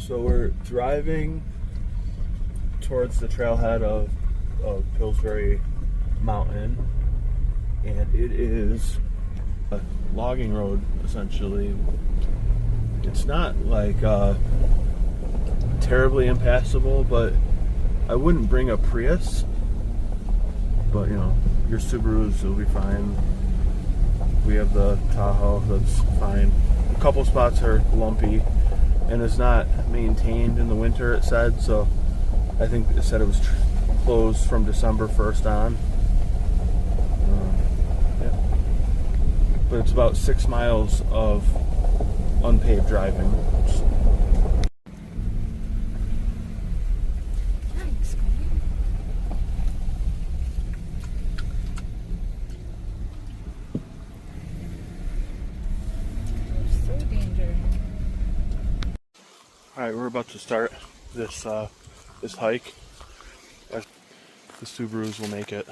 So we're driving towards the trailhead of Pillsbury Mountain, and it is a logging road essentially. It's not like terribly impassable, but I wouldn't bring a Prius. But you know, your Subarus will be fine. We have the Tahoe, that's fine. A couple spots are lumpy, and it's not maintained in the winter, it said, so I think it said it was closed from December 1st on. Yeah. But it's about 6 miles of unpaved driving. Alright, we're about to start this this hike. The Subarus will make it.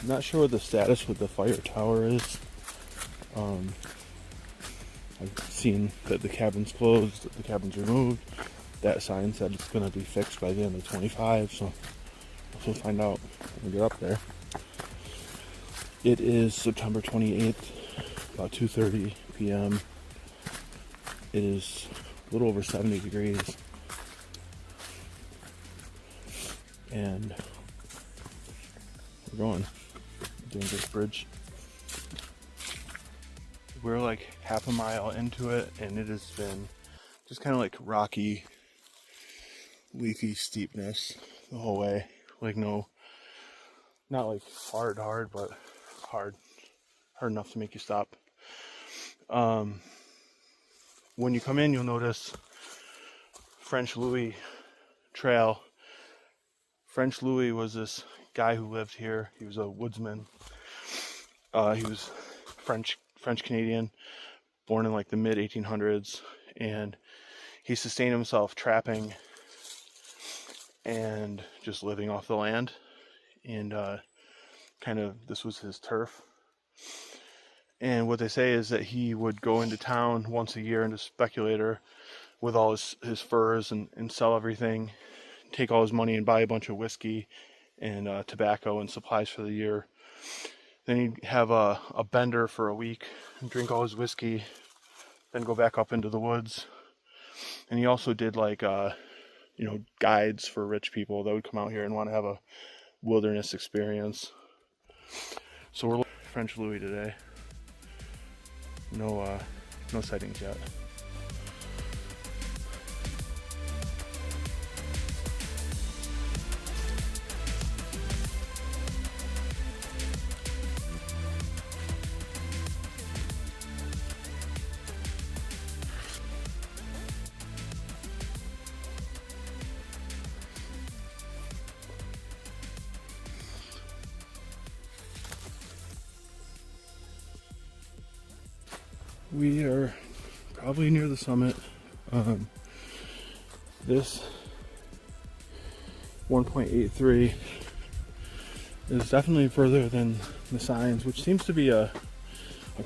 I'm not sure what the status with the fire tower is. I've seen that the cabin's closed, that the cabin's removed. That sign said it's going to be fixed by the end of 25, so we'll find out when we get up there. It is September 28th, about 2:30 p.m. It is a little over 70 degrees. And we're going. Doing this bridge. We're like half a mile into it, and it has been just kind of like rocky, leafy steepness the whole way. Like no, not like hard, but hard enough to make you stop. When you come in, you'll notice French Louis Trail. French Louis was this guy who lived here. He was a woodsman. He was French Canadian, born in like the mid 1800s, and he sustained himself trapping and just living off the land. And this was his turf. And what they say is that he would go into town once a year into speculator with all his furs and sell everything, take all his money and buy a bunch of whiskey and tobacco and supplies for the year. Then he'd have a bender for a week and drink all his whiskey, then go back up into the woods. And he also did like guides for rich people that would come out here and want to have a wilderness experience. So we're looking at French Louis today. No sightings yet. We are probably near the summit. This 1.83 is definitely further than the signs, which seems to be a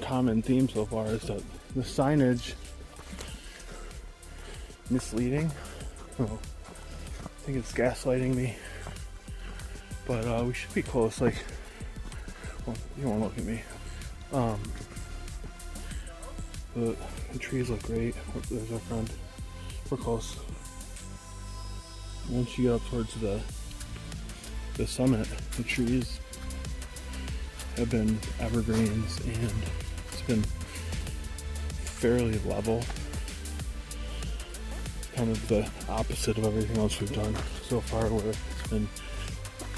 common theme so far, is that the signage misleading. Oh, I think it's gaslighting me, but we should be close. Like, well, you don't want to look at me. The trees look great. Oh, there's our friend. We're close. Once you get up towards the summit, the trees have been evergreens, and it's been fairly level. Kind of the opposite of everything else we've done so far, where it's been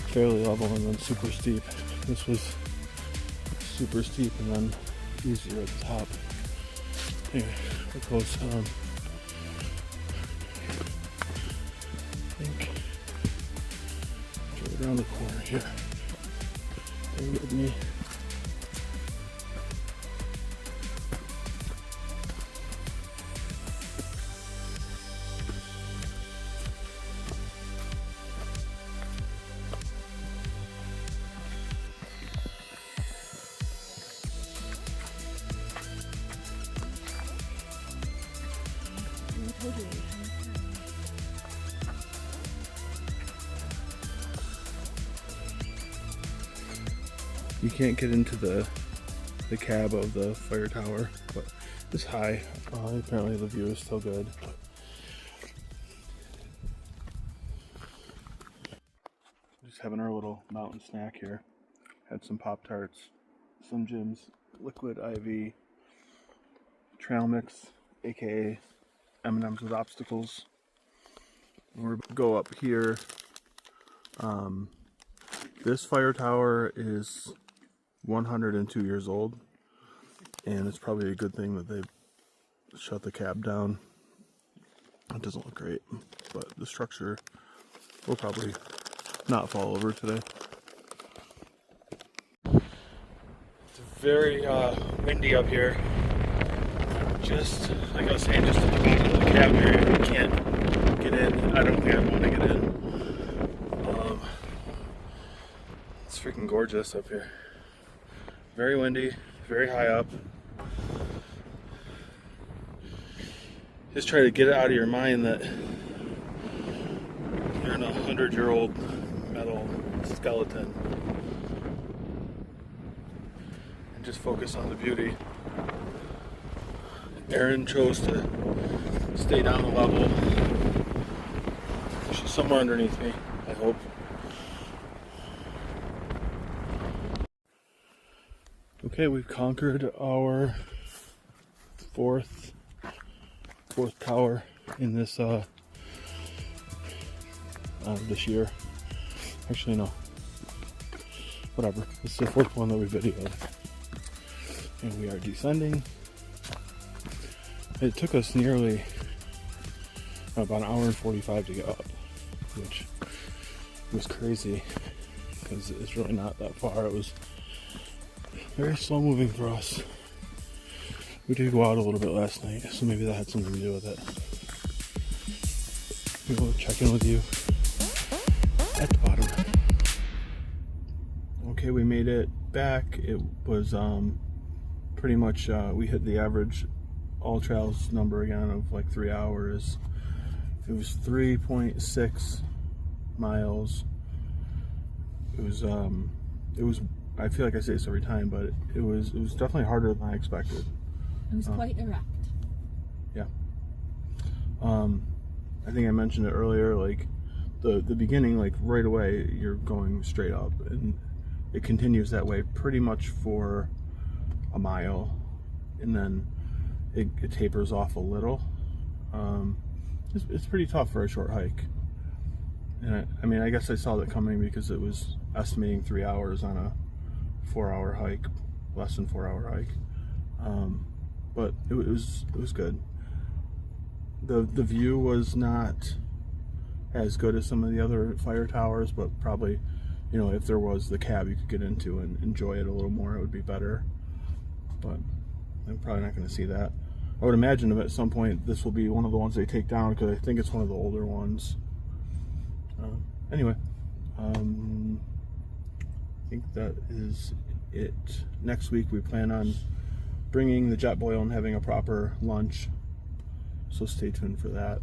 fairly level and then super steep. This was super steep and then easier at the top. Anyway, we're close. I think right around the corner here. Stay with me. You can't get into the cab of the fire tower, but it's high. Apparently the view is still good. Just having our little mountain snack here. Had some Pop-Tarts, some Jim's Liquid IV, trail mix, aka M&M's with obstacles. We're going to go up here. This fire tower is 102 years old, and it's probably a good thing that they shut the cab down. It doesn't look great, but the structure will probably not fall over today. It's very windy up here. Just like I was saying, just at the bottom of the cab area, you can't get in. I don't think I want to get in. It's freaking gorgeous up here. Very windy, very high up. Just try to get it out of your mind that you're in a 100-year-old metal skeleton. And just focus on the beauty. Erin chose to stay down a level. She's somewhere underneath me, I hope. Okay, we've conquered our fourth tower in this this year. Actually, no. Whatever. This is the fourth one that we videoed. And we are descending. It took us nearly about an hour and 45 to get up, which was crazy because it's really not that far. It was very slow moving for us. We did go out a little bit last night, so maybe that had something to do with it. We will check in with you at the bottom. Okay, we made it back. It was pretty much, we hit the average all trails number again of like 3 hours. It was 3.6 miles. It was I feel like I say this every time, but it was definitely harder than I expected. It was quite erect. Yeah. I think I mentioned it earlier, like the beginning, like right away you're going straight up, and it continues that way pretty much for a mile, and then it tapers off a little. It's pretty tough for a short hike. And I mean, I guess I saw that coming because it was estimating 3 hours on a 4-hour hike, less than 4-hour hike. But it was good. The view was not as good as some of the other fire towers, but probably, you know, if there was the cab you could get into and enjoy it a little more, it would be better. But I'm probably not going to see that. I would imagine that at some point this will be one of the ones they take down, because I think it's one of the older ones. Anyway, I think that is it. Next week we plan on bringing the jet boil and having a proper lunch, so stay tuned for that.